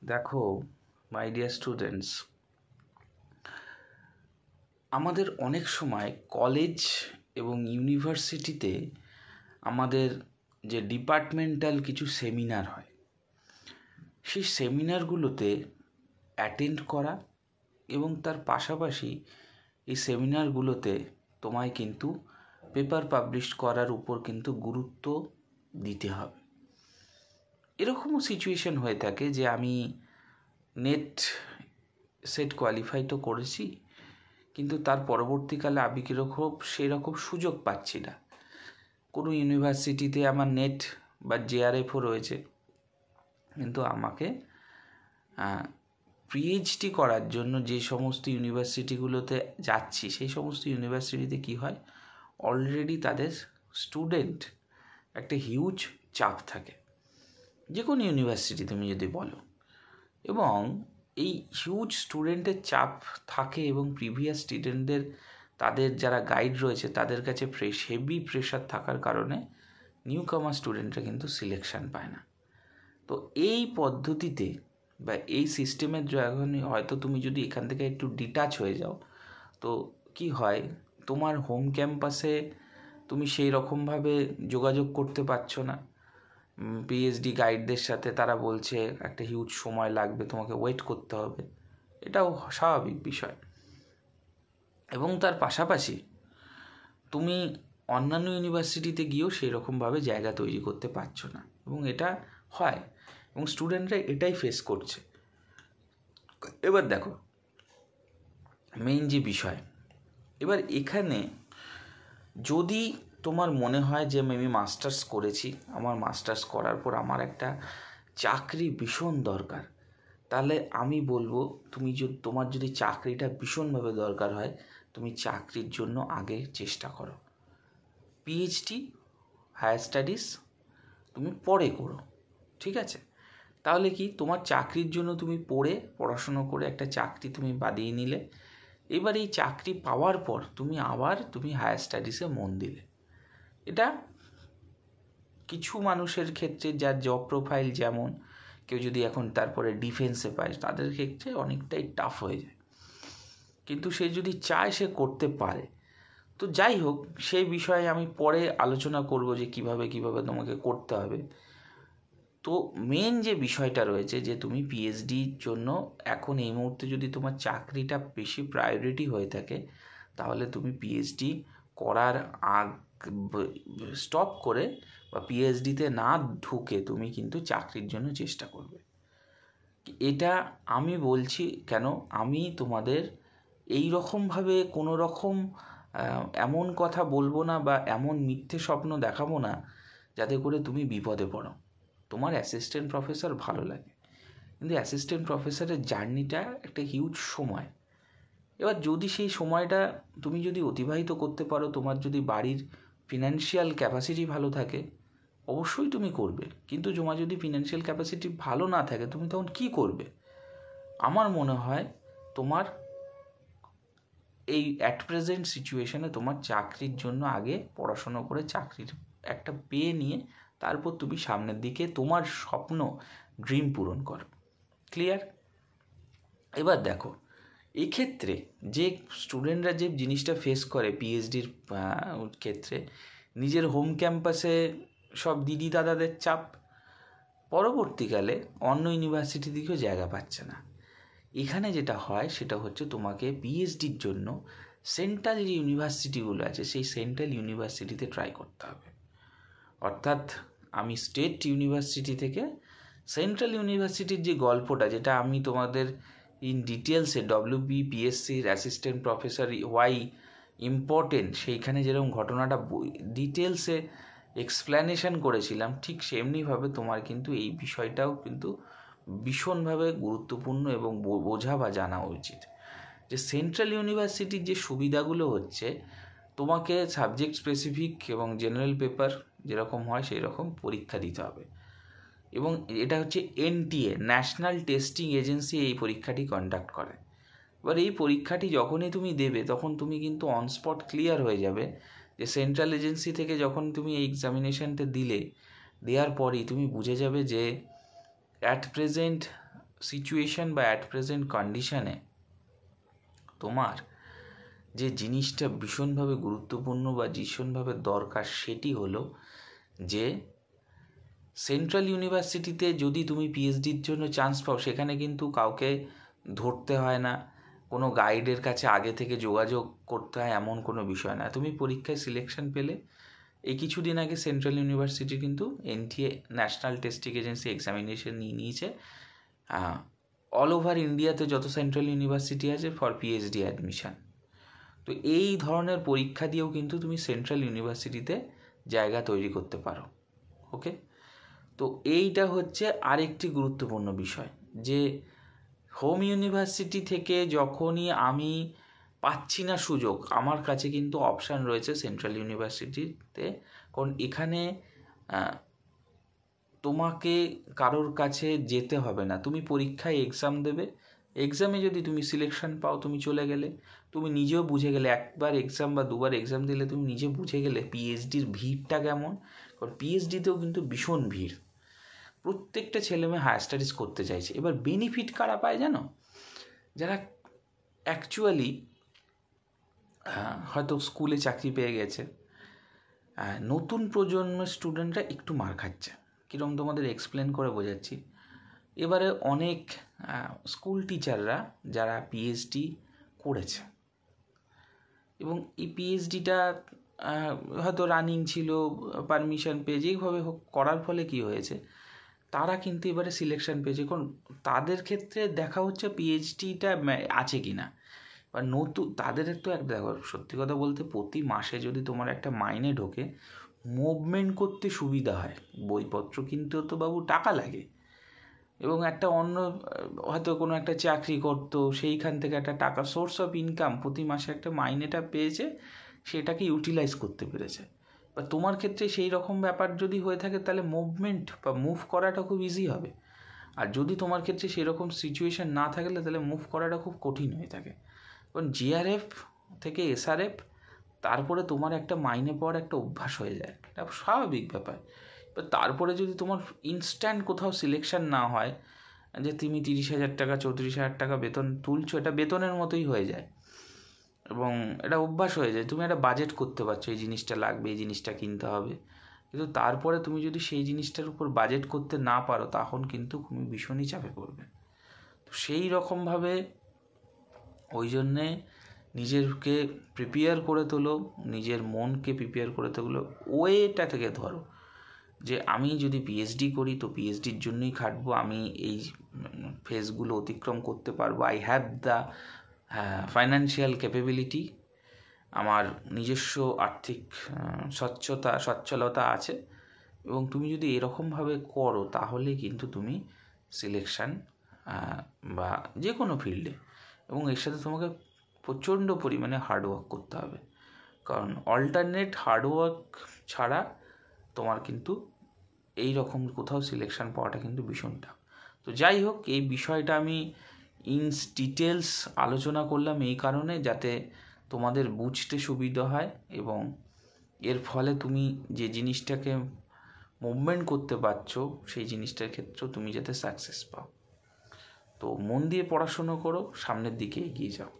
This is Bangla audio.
দেখো মাই ডিয়ার স্টুডেন্টস, আমাদের অনেক সময় কলেজ এবং ইউনিভার্সিটিতে আমাদের যে ডিপার্টমেন্টাল কিছু সেমিনার হয়, সেই সেমিনারগুলোতে অ্যাটেন্ড করা এবং তার পাশাপাশি এই সেমিনারগুলোতে তোমায় কিন্তু পেপার পাবলিশ করার উপর কিন্তু গুরুত্ব দিতে হবে। এরকমও সিচুয়েশন হয়ে থাকে যে আমি নেট সেট কোয়ালিফাই তো করেছি, কিন্তু তার পরবর্তীকালে আমি কীরকম সেরকম সুযোগ পাচ্ছি না। কোনো ইউনিভার্সিটিতে আমার নেট বা জেআরএফও রয়েছে, কিন্তু আমাকে পিএইচডি করার জন্য যে সমস্ত ইউনিভার্সিটিগুলোতে যাচ্ছি, সেই সমস্ত ইউনিভার্সিটিতে কি হয়, অলরেডি তাদের স্টুডেন্ট একটা হিউজ চাপ থাকে, যে কোনো ইউনিভার্সিটি তুমি যদি বলো। এবং এই হিউজ স্টুডেন্টের চাপ থাকে এবং প্রিভিয়াস স্টুডেন্টদের তাদের যারা গাইড রয়েছে তাদের কাছে হেভি প্রেশার থাকার কারণে নিউ কামার স্টুডেন্টরা কিন্তু সিলেকশান পায় না। তো এই পদ্ধতিতে বা এই সিস্টেমের যখন হয়তো তুমি যদি এখান থেকে একটু ডিটাচ হয়ে যাও, তো কি হয়, তোমার হোম ক্যাম্পাসে তুমি সেই রকমভাবে যোগাযোগ করতে পারছো না পিএইচডি গাইডদের সাথে। তারা বলছে একটা হিউজ সময় লাগবে, তোমাকে ওয়েট করতে হবে, এটাও স্বাভাবিক বিষয়। এবং তার পাশাপাশি তুমি অন্যান্য ইউনিভার্সিটিতে গিয়েও সেই রকমভাবে জায়গা তৈরি করতে পারছো না, এবং এটা হয় এবং স্টুডেন্টরা এটাই ফেস করছে। এবার দেখো মেইন যে বিষয়, এবার এখানে যদি তোমার মনে হয় যে আমি মাস্টার্স করেছি, আমার মাস্টার্স করার পর আমার একটা চাকরি ভীষণ দরকার, তাহলে আমি বলবো তোমার যদি চাকরিটা ভীষণভাবে দরকার হয়, তুমি চাকরির জন্য আগে চেষ্টা করো। পিএইচডি হায়ার স্টাডিজ তুমি পরে করো, ঠিক আছে? তাহলে কি, তোমার চাকরির জন্য তুমি পড়াশুনো করে একটা চাকরি তুমি বাদিয়ে নিলে, এবার এই চাকরি পাওয়ার পর তুমি হায়ার স্টাডিজে মন দিলে। এটা কিছু মানুষের ক্ষেত্রে, যার জব প্রোফাইল যেমন, কেউ যদি এখন তারপরে ডিফেন্সে পায়, তাদের ক্ষেত্রে অনেকটাই টাফ হয়ে যায়, কিন্তু সে যদি চায় সে করতে পারে। তো যাই হোক, সেই বিষয়ে আমি পরে আলোচনা করব যে কিভাবে তোমাকে করতে হবে। তো মেন যে বিষয়টা রয়েছে যে তুমি পিএইচডির জন্য এখন এই মুহূর্তে যদি তোমার চাকরিটা বেশি প্রায়োরিটি হয়ে থাকে, তাহলে তুমি পিএইচডি করার স্টপ করে বা পিএইচডিতে না ঢুকে তুমি কিন্তু চাকরির জন্য চেষ্টা করবে। এটা আমি বলছি কেন, আমি তোমাদের এই রকমভাবে কোনো রকম এমন কথা বলবো না বা এমন মিথ্যে স্বপ্ন দেখাবো না যাতে করে তুমি বিপদে পড়ো। তোমার অ্যাসিস্ট্যান্ট প্রফেসর ভালো লাগে, কিন্তু অ্যাসিস্ট্যান্ট প্রফেসরের জার্নিটা একটা হিউজ সময়। এবার যদি সেই সময়টা তুমি যদি অতিবাহিত করতে পারো, তোমার যদি বাড়ির ফিনান্সিয়াল ক্যাপাসিটি ভালো থাকে, অবশ্যই তুমি করবে। কিন্তু তোমার যদি ফিনান্সিয়াল ক্যাপাসিটি ভালো না থাকে, তুমি তখন কী করবে? আমার মনে হয় তোমার এই অ্যাট প্রেজেন্ট সিচুয়েশানে তোমার চাকরির জন্য আগে পড়াশোনা করে চাকরির একটা পেয়ে নিয়ে তারপর তুমি সামনের দিকে তোমার স্বপ্ন ড্রিম পূরণ করো। ক্লিয়ার? এবার দেখো, এক্ষেত্রে যে স্টুডেন্টরা যে জিনিসটা ফেস করে পিএইচডির ক্ষেত্রে, নিজের হোম ক্যাম্পাসে সব দিদি দাদাদের চাপ, পরবর্তীকালে অন্য ইউনিভার্সিটি দিকেও জায়গা পাচ্ছে না। এখানে যেটা হয় সেটা হচ্ছে, তোমাকে পিএইচডির জন্য সেন্ট্রাল যে ইউনিভার্সিটিগুলো আছে সেই সেন্ট্রাল ইউনিভার্সিটিতে ট্রাই করতে হবে। অর্থাৎ আমি স্টেট ইউনিভার্সিটি থেকে সেন্ট্রাল ইউনিভার্সিটির যে গল্পটা, যেটা আমি তোমাদের ইন ডিটেলসে WBPSCর অ্যাসিস্ট্যান্ট প্রফেসর ওয়াই ইম্পর্টেন্ট, সেইখানে যেরকম ঘটনাটা ডিটেলসে এক্সপ্ল্যানেশন করেছিলাম, ঠিক সেমনিভাবে তোমার কিন্তু এই বিষয়টাও কিন্তু ভীষণভাবে গুরুত্বপূর্ণ এবং বোঝা বা জানা উচিত যে সেন্ট্রাল ইউনিভার্সিটির যে সুবিধাগুলো হচ্ছে, তোমাকে সাবজেক্ট স্পেসিফিক এবং জেনারেল পেপার যেরকম হয় সেই রকম পরীক্ষা দিতে হবে। এবং এটা হচ্ছে NTA, ন্যাশনাল টেস্টিং এজেন্সি, এই পরীক্ষাটি কন্ডাক্ট করে। এবার এই পরীক্ষাটি যখনই তুমি দেবে, তখন তুমি কিন্তু অনস্পট ক্লিয়ার হয়ে যাবে যে সেন্ট্রাল এজেন্সি থেকে যখন তুমি এই এক্সামিনেশানটা দেওয়ার পরই তুমি বুঝে যাবে যে অ্যাট প্রেজেন্ট সিচুয়েশান বা অ্যাট প্রেজেন্ট কন্ডিশানে তোমার যে জিনিসটা ভীষণভাবে গুরুত্বপূর্ণ বা ভীষণভাবে দরকার সেটি হলো যে সেন্ট্রাল ইউনিভার্সিটিতে যদি তুমি পিএইচডির জন্য চান্স পাও, সেখানে কিন্তু কাউকে ধরতে হয় না, কোনো গাইডের কাছে আগে থেকে যোগাযোগ করতে হয় এমন কোনো বিষয় না। তুমি পরীক্ষায় সিলেকশন পেলে, এই কিছুদিন আগে সেন্ট্রাল ইউনিভার্সিটি কিন্তু NTA national testing agency examination নিয়েছে অল ওভার ইন্ডিয়াতে যত সেন্ট্রাল ইউনিভার্সিটি আছে ফর পিএইচডি অ্যাডমিশন। তো এই ধরনের পরীক্ষা দিয়েও কিন্তু তুমি সেন্ট্রাল ইউনিভার্সিটিতে জায়গা তৈরি করতে পারো। ওকে, তো এইটা হচ্ছে আরেকটি গুরুত্বপূর্ণ বিষয় যে হোম ইউনিভার্সিটি থেকে যখনই আমি পাচ্ছি না সুযোগ, আমার কাছে কিন্তু অপশান রয়েছে সেন্ট্রাল ইউনিভার্সিটিতে। কারণ এখানে তোমাকে কারোর কাছে যেতে হবে না, তুমি পরীক্ষায় এক্সাম দেবে, এক্সামে যদি তুমি সিলেকশন পাও তুমি চলে গেলে, তুমি নিজেও বুঝে গেলে, একবার এক্সাম বা দুবার এক্সাম দিলে তুমি নিজে বুঝে গেলে পিএইচডির ভিড়টা কেমন। কারণ পিএইচডিতেও কিন্তু ভীষণ ভিড়, প্রত্যেকটা ছেলেমেয়ে হায়ার স্টাডিজ করতে চাইছে। এবার বেনিফিট কারা পায় জানো? যারা অ্যাকচুয়ালি হয়তো স্কুলে চাকরি পেয়ে গেছে, নতুন প্রজন্মের স্টুডেন্টরা একটু মার খাচ্ছে। কীরকম তোমাদের এক্সপ্লেন করে বোঝাচ্ছি। এবারে অনেক স্কুল টিচাররা যারা পিএইচডি করেছে এবং এই পিএইচডিটা হয়তো রানিং ছিল, পারমিশন পেয়ে যেইভাবে হোক করার ফলে কি হয়েছে, তারা কিন্তু এবারে সিলেকশন পেয়েছে। কারণ তাদের ক্ষেত্রে দেখা হচ্ছে পিএইচডিটা আছে কি না। বা নতুন তাদের তো একটা দেখো, সত্যি কথা বলতে প্রতি মাসে যদি তোমার একটা মাইনে ঢোকে, মুভমেন্ট করতে সুবিধা হয়। বইপত্র কিনতেও তো বাবু টাকা লাগে, এবং একটা অন্য হয়তো কোনো একটা চাকরি করতো, সেইখান থেকে একটা টাকা সোর্স অফ ইনকাম প্রতি মাসে একটা মাইনেটা পেয়েছে, সেটাকে ইউটিলাইজ করতে পেরেছে। বা তোমার ক্ষেত্রে সেই রকম ব্যাপার যদি হয়ে থাকে, তাহলে মুভমেন্ট বা মুভ করাটা খুব ইজি হবে। আর যদি তোমার ক্ষেত্রে সেরকম সিচুয়েশান না থাকলে, তাহলে মুভ করাটা খুব কঠিন হয়ে থাকে। কারণ জিআরএফ থেকে এসআরএফ, তারপরে তোমার একটা মাইনে পাওয়ার একটা অভ্যাস হয়ে যায়, এটা স্বাভাবিক ব্যাপার। এবার তারপরে যদি তোমার ইনস্ট্যান্ট কোথাও সিলেকশন না হয়, যে তুমি 30,000 টাকা 34,000 টাকা বেতন তুলছো, এটা বেতনের মতোই হয়ে যায় এবং এটা অভ্যাস হয়ে যায়। তুমি একটা বাজেট করতে পারছো, এই জিনিসটা লাগবে, এই জিনিসটা কিনতে হবে, কিন্তু তারপরে তুমি যদি সেই জিনিসটার উপর বাজেট করতে না পারো, তখন কিন্তু তুমি ভীষণই চাপে পড়বে। তো সেই রকমভাবে ওই জন্যে নিজেকে প্রিপেয়ার করে তোলো, নিজের মনকে প্রিপেয়ার করে তোলো, ওয়েটা থেকে ধরো যে আমি যদি পিএইচডি করি তো পিএইচডির জন্যই খাটবো, আমি এই ফেজগুলো অতিক্রম করতে পারবো, I have the financial capability, আমার নিজস্ব আর্থিক সচ্ছলতা আছে। এবং তুমি যদি এরকমভাবে করো, তাহলে কিন্তু তুমি সিলেকশান বা যে কোনো ফিল্ডে, এবং এর সাথে তোমাকে প্রচণ্ড পরিমাণে হার্ডওয়ার্ক করতে হবে। কারণ অল্টারনেট হার্ডওয়ার্ক ছাড়া তোমার কিন্তু এই রকম কোথাও সিলেকশান পাওয়াটা কিন্তু ভীষণ টাফ। তো যাই হোক, এই বিষয়টা আমি ইন ডিটেলস আলোচনা করলাম এই কারণে, যাতে তোমাদের বুঝতে সুবিধা হয় এবং এর ফলে তুমি যে জিনিসটাকে মুভমেন্ট করতে পারছো, সেই জিনিসটার ক্ষেত্রেও তুমি যাতে সাকসেস পাও। তো মন দিয়ে পড়াশুনো করো, সামনের দিকে এগিয়ে যাও।